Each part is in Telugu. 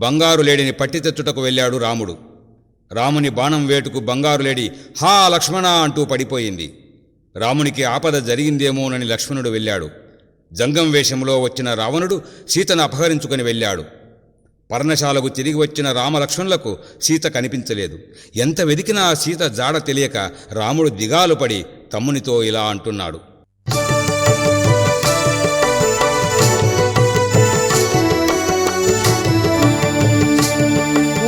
బంగారు లేడిని పట్టి తెచ్చుటకు వెళ్ళాడు రాముడు. రాముని బాణం వేటుకు బంగారు లేడి హా లక్ష్మణ అంటూ పడిపోయింది. రామునికి ఆపద జరిగిందేమోనని లక్ష్మణుడు వెళ్ళాడు. జంగం వేషంలో వచ్చిన రావణుడు సీతను అపహరించుకొని వెళ్ళాడు. పర్ణశాలకు తిరిగి వచ్చిన రామలక్ష్మణులకు సీత కనిపించలేదు. ఎంత వెదికినా సీత జాడ తెలియక రాముడు దిగాలు పడి తమ్మునితో ఇలా అంటున్నాడు.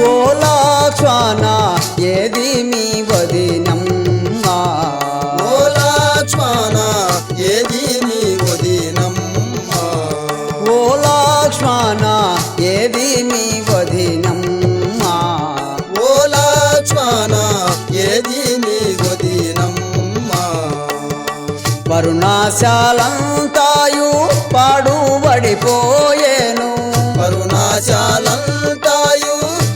ఓ లక్ష్మణ ఏది మీ వదినమ్మా, ఓ లక్ష్మణ ఏది నీ వదినమ్మా, ఓ లక్ష్మణ ఏది మీ వదినమ్మా, ఓ లక్ష్మణ ఏది నీ వదినమ్మా. కరుణాశాలంతాయు పాడుబడిపోయేను, కరుణాశాలంతాయు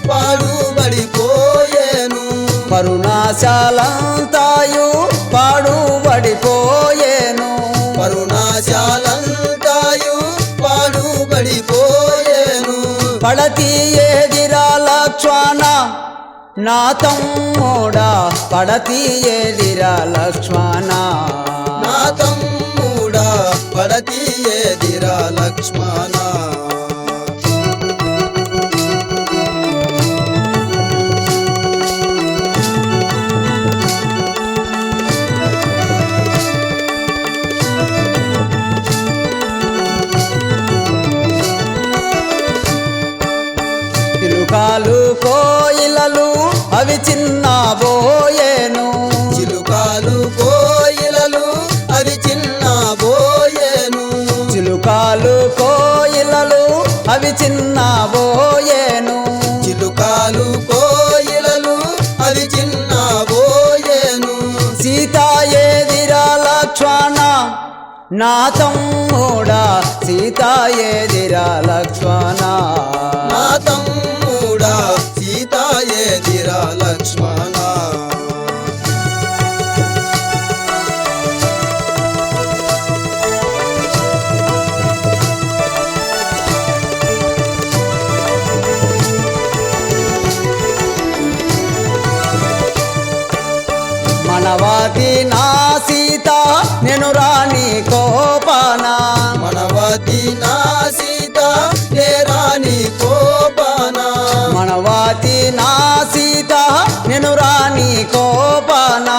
పాడుబడిపోయేను, కరుణాశాలంతాయు పాడుబడిపోయేను, కరుణాశాలంతాయు పాడుబడిపోయేను. పడతి ఏదిరా లక్ష్మణ నా తమ్ముడా, పడతి ఏదిరా లక్ష్మణ, నా తమ్ముడా పడతి ఏదిరా లక్ష్మణ. చిలుకాలు కోయిలలు అవి చిన్నబోయేను, చిలుకాలు కోయిలలు అవి చిన్నబోయేను, చిలుకాలు కోయిలలు అవి చిన్నబోయేను, చిలుకాలు కోయిలలు అవి చిన్నబోయేను. సీత ఏదిరా లక్ష్మణ నా తమ్ముడా, సీత ఏదిరా లక్ష్మణ, నా తమ్ముడా సీత ఏదిరా లక్ష్మణ. మనవాది నా సీత నేను రాణి కోపాన, మనవతి నా సీత నే రాణి కోపాన, మనవాది నా సీత నేను రాణి కోపాన,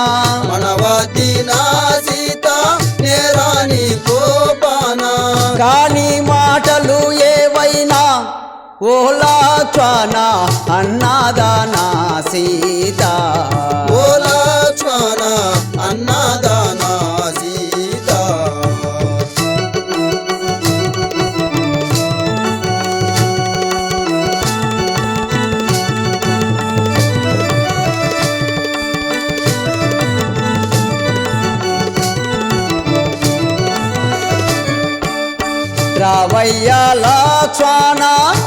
మనవతి నా సీత నే రాణి కోపాన. కాని మాటలు ఏవైనా ఓ లక్ష్మణ అన్నదానా సీత, ఓ లక్ష్మణ అన్నదానా సీత. రావయ్య లక్ష్మణ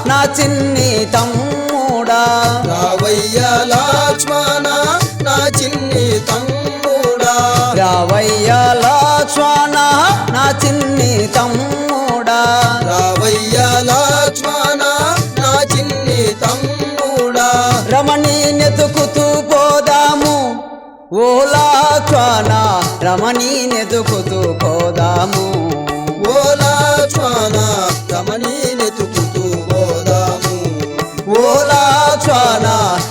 నా చిన్ని తమ్ముడా, రావయ్య లక్ష్మణ నా చిన్ని తమ్ముడా, రావయ్య లక్ష్మణ నా చిన్ని తమ్ముడా, రావయ్య లక్ష్మణ నా చిన్ని తమ్ముడా. రమణి నెతుకుతూ పోదాము ఓ లక్ష్మణ, రమణి నెతుకుతూ పోదాము, ఓ లక్ష్మణ రమణి నెతుకుతూ పోదాము, ఓ లక్ష్మణ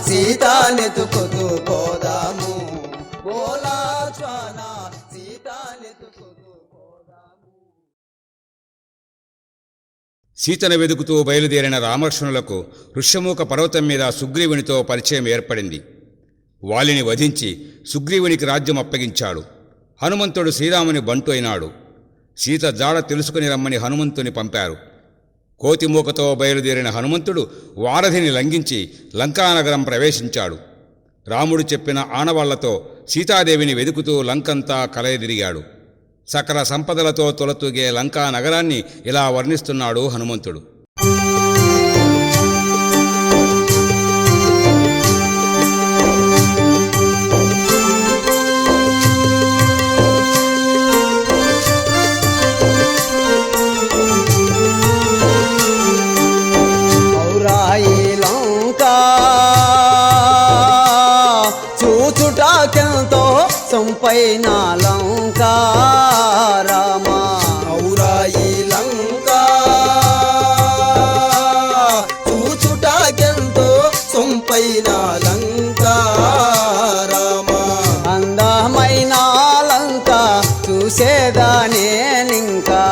సీతా నెతుకుతూ పోదాము, ఓ లక్ష్మణ సీతా నెతుకుతూ పోదాము. సీతను వెదుకుతూ బయలుదేరిన రామలక్ష్మణులకు ఋష్యమూక పర్వతం మీద సుగ్రీవునితో పరిచయం ఏర్పడింది. వాలిని వధించి సుగ్రీవునికి రాజ్యం అప్పగించాడు. హనుమంతుడు శ్రీరాముని బంటు అయినాడు. సీత జాడ తెలుసుకుని రమ్మని హనుమంతుని పంపారు. కోతిమూకతో బయలుదేరిన హనుమంతుడు వారధిని లంఘించి లంకానగరం ప్రవేశించాడు. రాముడు చెప్పిన ఆనవాళ్లతో సీతాదేవిని వెదుకుతూ లంకంతా కలయదిరిగాడు. సకల సంపదలతో తొలతూగే లంకా నగరాన్ని ఇలా వర్ణిస్తున్నాడు హనుమంతుడు. ఔరాయి పైన లంకా రామా ఔరాయి లంక చూచుటాకెంతో సొంపైన లంక రామా అందమైన లంక చూసేదానేనింకా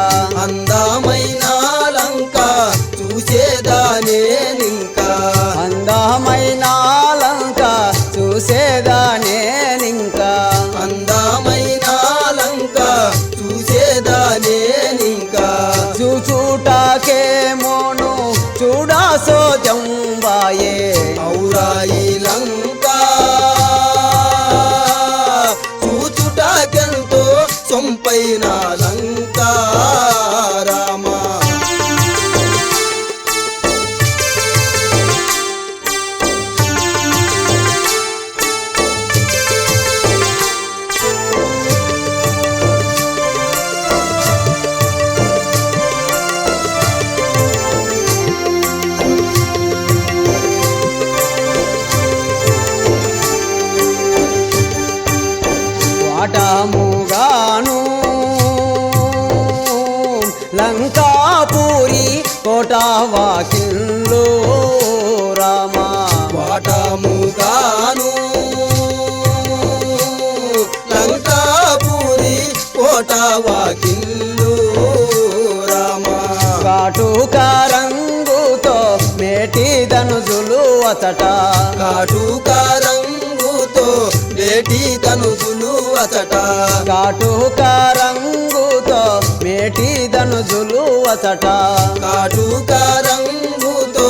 అందమైన లంక చూసేదానేనింకా అందమైన లంక చూసేదానేనింకా అందమైన లంక చూసేదానేనింకా చూచుటాకేమోను చూడాసో జంబాయే ఔరాయి లంక చూచుటాకెంతో సొంపైన లంక రామా వాటముగాను లంకాపూరి కోటవాకిల్లో రామా వాటముగాను లంకాపురి కోటవాకిల్లు రామా కాటుక రంగుతో మేటి ధనుజులు అతట కాటుక రంగుతో నేటి ధనుజులు అతట కాటుక రంగుతో మేటి ధనుజులు అతట కాటుక రంగుతో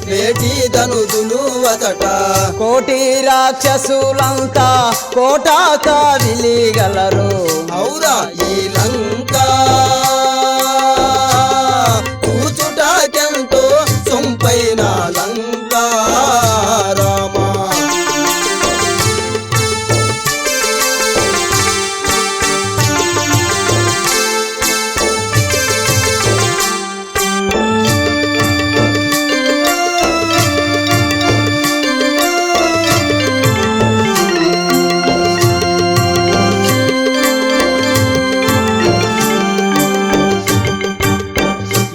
నేటి ధనుజులు అతట కోటి రాక్షసులంతా కోట కాదిలిగలరు ఔరా ఈ లంక కూచుటాకెంతో సొంపైన లంక రామా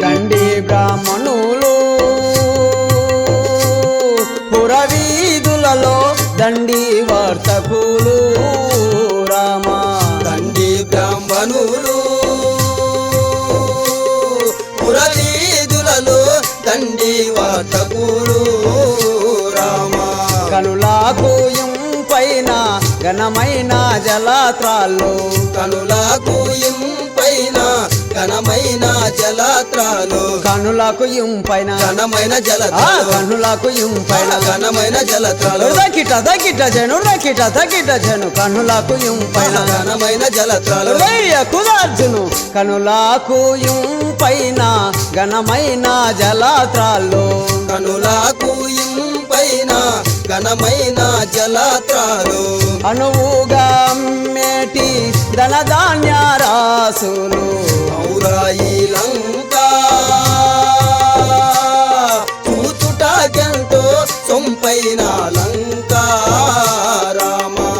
దండి బ్రాహ్మణులు పురవీధులలో దండి వర్తకులు రామా దండి బ్రాహ్మణులు పురవీధులలో దండి వార్తకులు రామా కనులకు పైన ఘనమైన జలత్రాల్లో కనులకు ఇంపైన ఘనమైన జలత్రాలు కనులకు పైన ఘనమైన జలత్రాలు కనులకు పైన ఘనమైన జలత్రాలు దకిట దకిట జను దకిట దకిట జను కనులకు పైన ఘనమైన జలత్రాలు కుదార్జును కనులకు పైన ఘనమైన జలత్రాల్లో కనులకు ఇంపైన ఘనమైన జలత్రాలు అనువుగా మేటి ధనధాన్య రాసులు ఔరాయి లంక చూచుటాకెంతో సొంపైన లంక రామా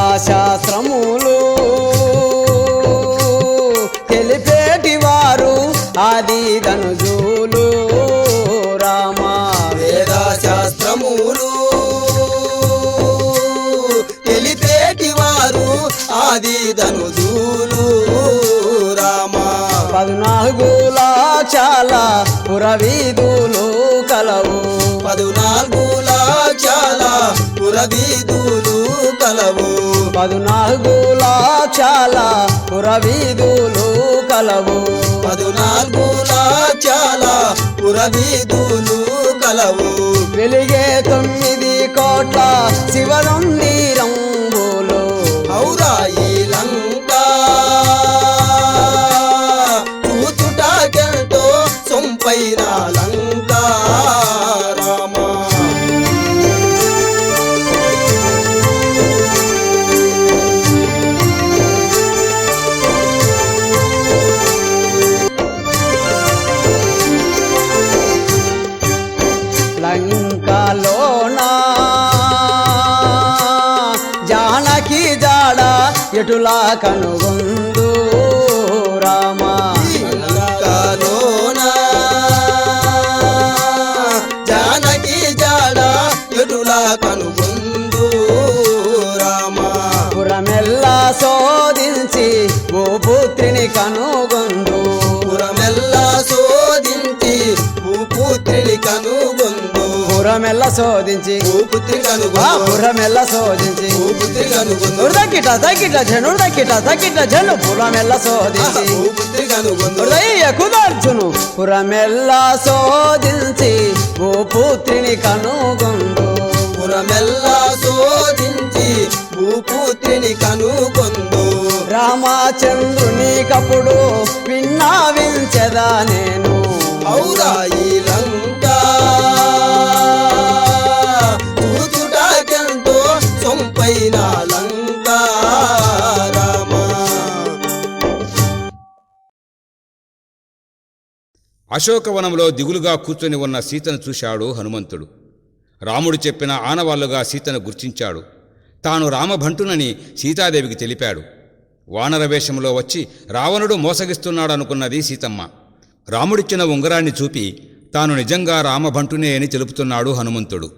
వేదాశాస్త్రములు తెలిపేటి వారు ఆది ధనుజులు రామా వేదశాస్త్రములు తెలిపేటి వారు ఆది ధనుజులు రామా 14 లక్షల పురవీధులు కలవు 14 లక్షల పురవీధులు కలవు 14 లక్షల పురవీధులు కలవు 14 లక్షల పురవీధులు కలవు వెలిగే 9 కోట్ల శివరంబీరంబులు ఔరాయి లంక ఎటులా కనుగొందు రామా లంకలోన జానకి జాడ ఎటులా కనుగొందు రామా పురమెల్లా శోధించి భూపుత్రిని కనుగొందు పురమెల్లా శోధించి భూపుత్రిని కనుగొందు పురమెల్ల శోధించి భూపుత్రి ఆ కనుగొందు పురమెల్ల శోధించి భూపుత్రి కనుగొందు దక్కిట దక్కిట జనుడు దక్కిట జను పురమెల్ల శోధించి భూపుత్రి కనుగొందు హృదయ కుదార్చును పురమెల్ల శోధించి భూపుత్రిని కనుగొందు పురమెల్లా శోధించి భూపుత్రిని కనుగొందు రామచంద్రుని కప్పుడు విన్నావించదా నేను ఔరా ఈ లంక కూచుటాకెంతో సొంపైన లంక రామా అశోకవనంలో దిగులుగా కూర్చొని ఉన్న సీతను చూశాడు హనుమంతుడు. రాముడు చెప్పిన ఆనవాళ్లుగా సీతను గుర్తించాడు. తాను రామభంటునని సీతాదేవికి తెలిపాడు. వానర వేషంలో వచ్చి రావణుడు మోసగిస్తున్నాడనుకున్నది సీతమ్మ. రాముడిచ్చిన ఉంగరాన్ని చూపి తాను నిజంగా రామభంటునే అని తెలుపుతున్నాడు హనుమంతుడు.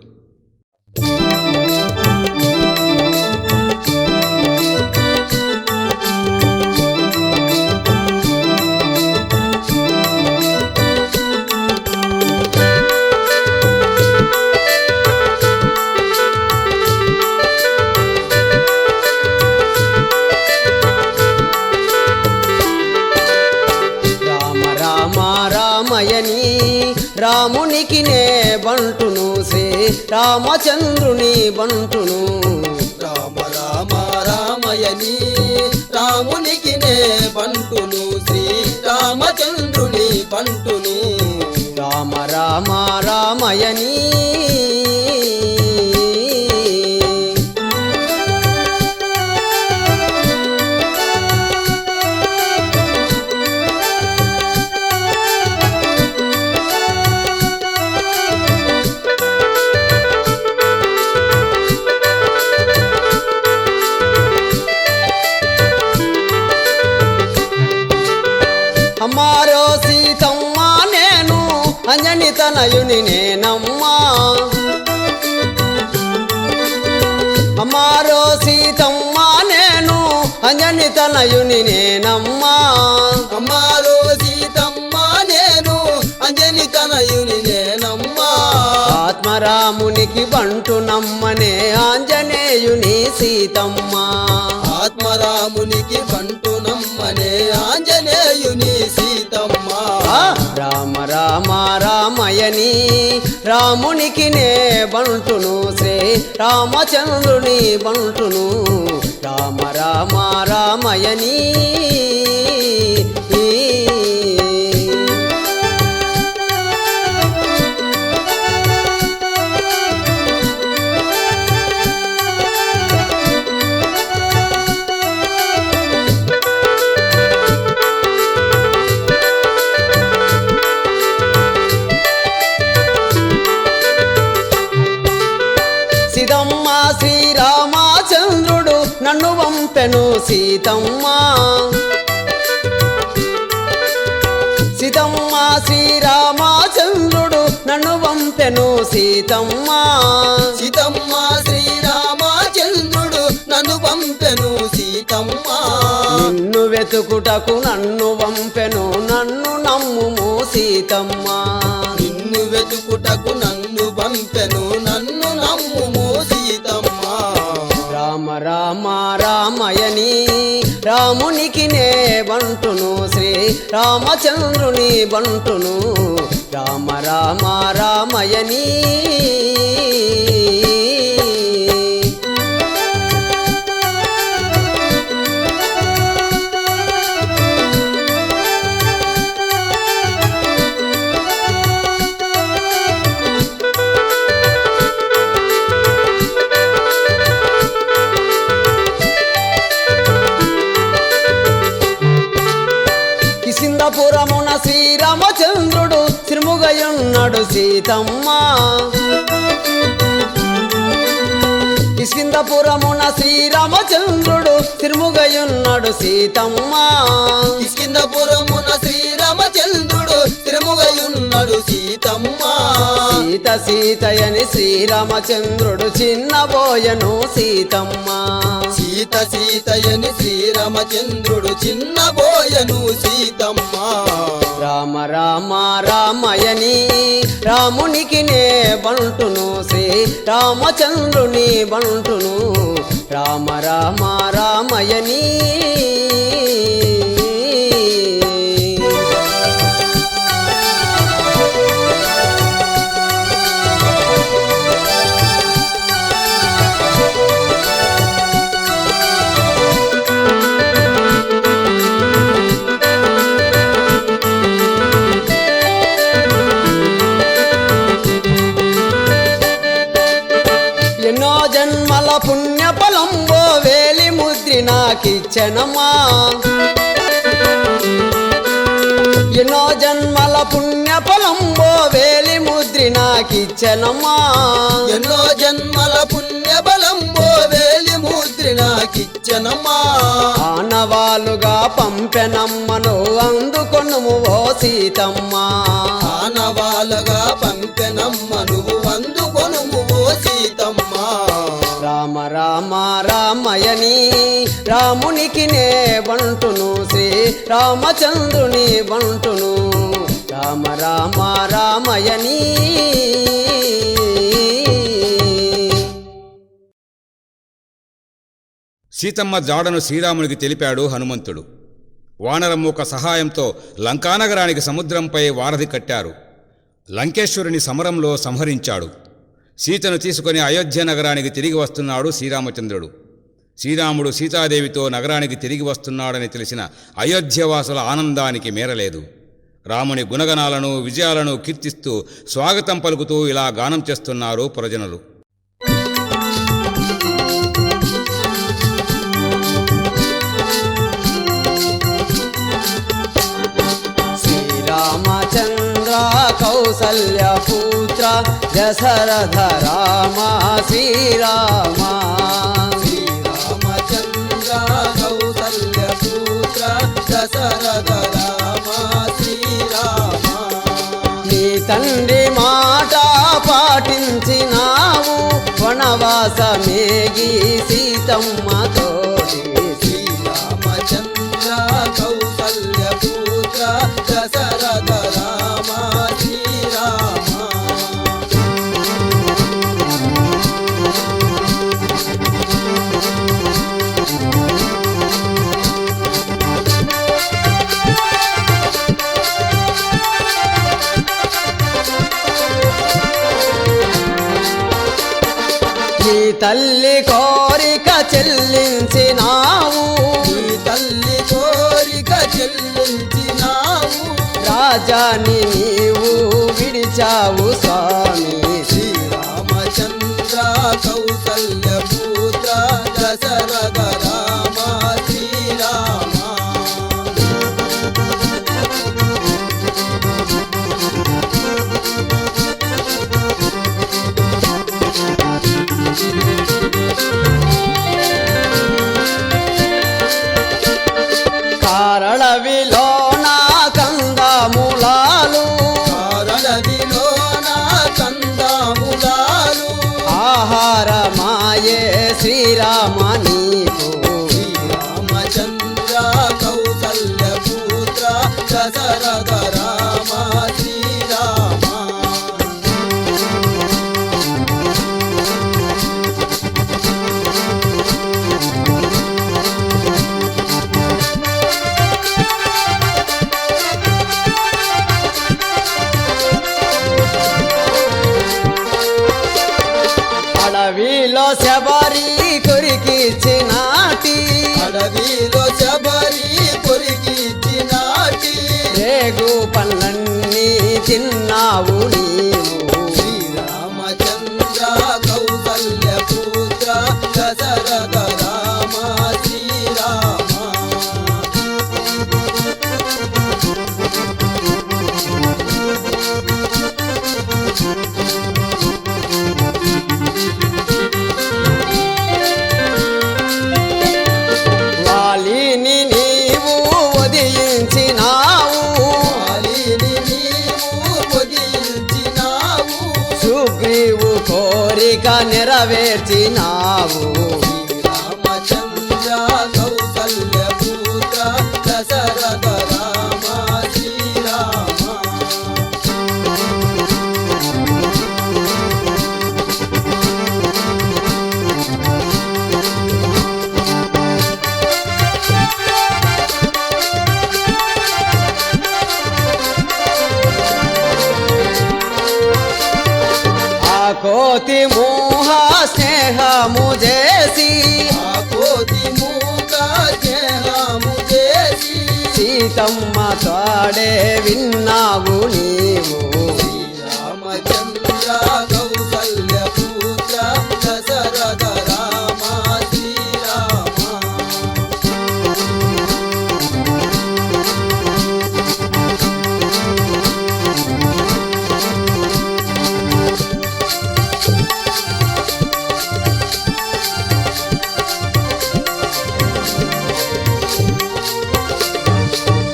రామయని రామునికి నే బంటును శ్రీ రామచంద్రుని బంటును రామ రామ రామయని రామునికి నే బంటును శ్రీ రామచంద్రుని బంటును రామ రామ రామయని అమ్మారో సీతమ్మ నేను అంజని తనయుని నేనమ్మా అమ్మారో సీతమ్మ నేను అంజని తనయుని నేనమ్మా అమ్మారో సీతమ్మ నేను అంజని తనయుని నేనమ్మా ఆత్మరామునికి బంటు నమ్మనే ఆంజనేయుని సీతమ్మ ఆత్మరామునికి బంటు నమ్మనే ఆంజనేయుని సీతమ్మ రామ రామ రామయని రామునికి నే బంటును శ్రీ రామచంద్రుని బంటును రామ రామ రామయని సీతమ్మ శ్రీరామచంద్రుడు నన్ను వంపెను సీతమ్మ సీతమ్మ శ్రీరామచంద్రుడు నన్ను వంపెను సీతమ్మ సీతమ్మ శ్రీరామచంద్రుడు నన్ను పంపెను సీతమ్మ నిన్ను వెతుకుటకు నన్ను వంపెను నన్ను నమ్ముము సీతమ్మ నిన్ను వెతుకుటకు నన్ను పంపెను నన్ను నమ్ముము సీతమ్మ రామ రామ రామయని రామునికి నే బంటును శ్రీ రామచంద్రుని బంటును రామ రామ రామయని కిసిందపురమున శ్రీరామచంద్రుడు సిరుముగయున్నాడు సీతమ్మ కిష్కిందపురమున శ్రీరామచంద్రుడు తిరుముగయున్నాడు సీతమ్మ కిష్కింధపురమున శ్రీరామచంద్రుడు తిరుముగయున్నాడు సీతమ్మ సీత సీతయని శ్రీరామచంద్రుడు చిన్నబోయను సీతమ్మ సీత సీతయని శ్రీరామచంద్రుడు చిన్నబోయను సీతమ్మ రామ రామ రామయని రామునికి నే బంటును శ్రీ రామచంద్రుని బంటును రామ రామ రామయని ఎన్నో జన్మల పుణ్య ఫలంబో వేలి ముద్రి నాకిచ్చనమ్మా ఎన్నో జన్మల పుణ్య ఫలంబో వేలి ముద్రి నాకిచ్చనమ్మా ఎన్నో జన్మల పుణ్య బలంబో వేలి ముద్రి నాకిచ్చనమ్మా ఆనవాలుగా పంపెనమ్మను అందుకొనుము ఓ సీతమ్మ ఆనవాలుగా పంపెనమ్మ నువ్వు అందుకొనుము ఓ సీతమ్మ రామ రామ రామయని రామునికి నే బంటును శ్రీ రామచంద్రుని బంటును రామ రామ రామయని సీతమ్మ జాడను శ్రీరామునికి తెలిపాడు హనుమంతుడు. వానరమూక సహాయంతో లంకానగరానికి సముద్రంపై వారధి కట్టారు. లంకేశ్వరుని సమరంలో సంహరించాడు. సీతను తీసుకుని అయోధ్య నగరానికి తిరిగి వస్తున్నాడు శ్రీరామచంద్రుడు. శ్రీరాముడు సీతాదేవితో నగరానికి తిరిగి వస్తున్నాడని తెలిసిన అయోధ్యవాసుల ఆనందానికి మేరలేదు. రాముని గుణగణాలను విజయాలను కీర్తిస్తూ స్వాగతం పలుకుతూ ఇలా గానం చేస్తున్నారు పురజనులు. శ్రీరామచంద్ర కౌసల్య పుత్ర దశరథ రామ శ్రీరామ శ్రీరామచంద్ర కౌసల్య పుత్ర దశరథ రామ శ్రీరామ నీ తండ్రి మాట పాటించినావు వనవాసమేగి సీతమ్మ తోడి శ్రీరామచంద్ర కౌసల్య పుత్ర దశరథ రామ శ్రీరామ నీ తల్లి కోరిక చెల్లించినావు నీ తల్లి కోరిక చెల్లించినావు రాజాని నీవు విడిచావు స్వామి శ్రీరామచంద్ర కౌసల్య పుత్ర దశరథ రామ శ్రీరామ కారళవిలోన కందమూలాలు కారడవిలోన కందమూలాలు ఆహారమాయే శ్రీరామ నీకు శ్రీరామచంద్ర కౌసల్య పుత్ర దశరథ రామ శ్రీరామ అడవిలో శబరి కొరికిచ్చినాటి అడవిలో శబరి కొరికిచ్చినాటి రేగు పళ్ళన్నీ తిన్నావు నీవు శ్రీరామచంద్ర కౌసల్య పుత్ర దశరథ రామ శ్రీరామ నెరవేర్చినావు రామచంద్ర కౌసల్య పుత్ర దశరథ రామ శ్రీరామ ఆ కోతి మోహ స్నేహము చేసి ఆ కోతి మూక స్నేహము చేసి సీతమ్మ తాడే విన్నావు నీవు రామచంద్ర కౌసల్య పుత్ర దశరథ రామ శ్రీరామ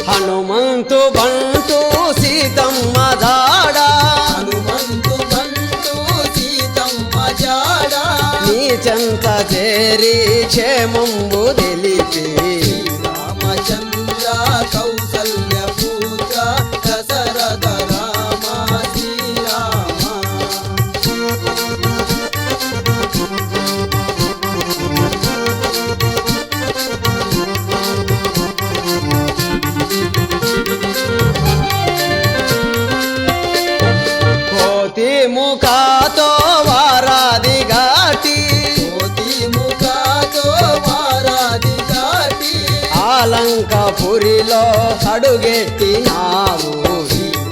హనుమంతు బంటు సీతమ్మ దాడా హనుమంతు బంటు సీతమ్మ జాడ నీ చెంత చేరి క్షేమంబు తెలిపి రామచంద్ర కౌసల్య పుత్ర దశరథ రామ శ్రీరామ కోతి ముఖాతో వారాది ఘాటి కోతి ముఖాతో వారాది దాటి ఆలంకపురిలో అడుగెట్టినావు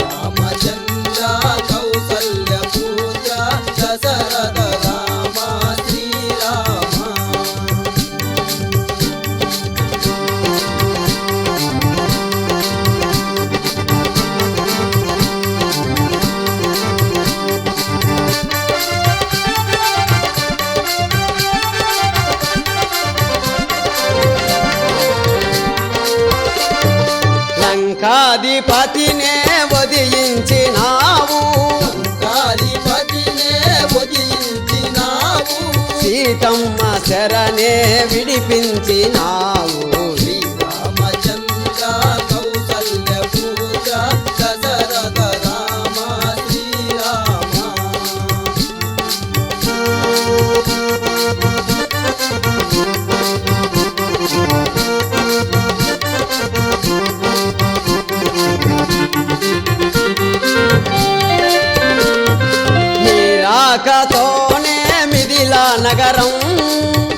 రామచంద్ర కౌసల్య పుత్ర దశరథ రామ శ్రీరామ లంకాధిపతినే వదిలించినావు కాళీపతినే వదిలించినావు సీతమ్మ శరణే విడిపించినావు రామచంద్ర కౌసల్య పుత్ర దశరథ రామ శ్రీరామ నీరాకతోనే మిథిలా నగరం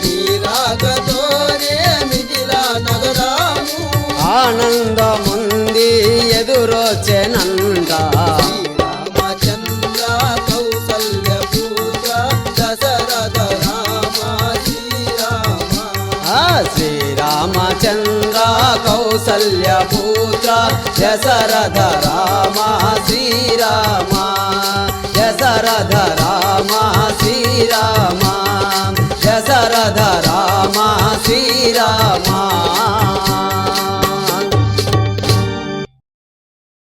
నీరాగతోనే మిథిలా నగరాము ఆనందముంది ఎదురొచ్చెనంట రామచంద్ర కౌసల్య పుత్ర దశరథ రామ శ్రీరామ ఆ శ్రీరామచంద్ర కౌసల్య పుత్ర దశరథ రామ శ్రీరామ దశరథ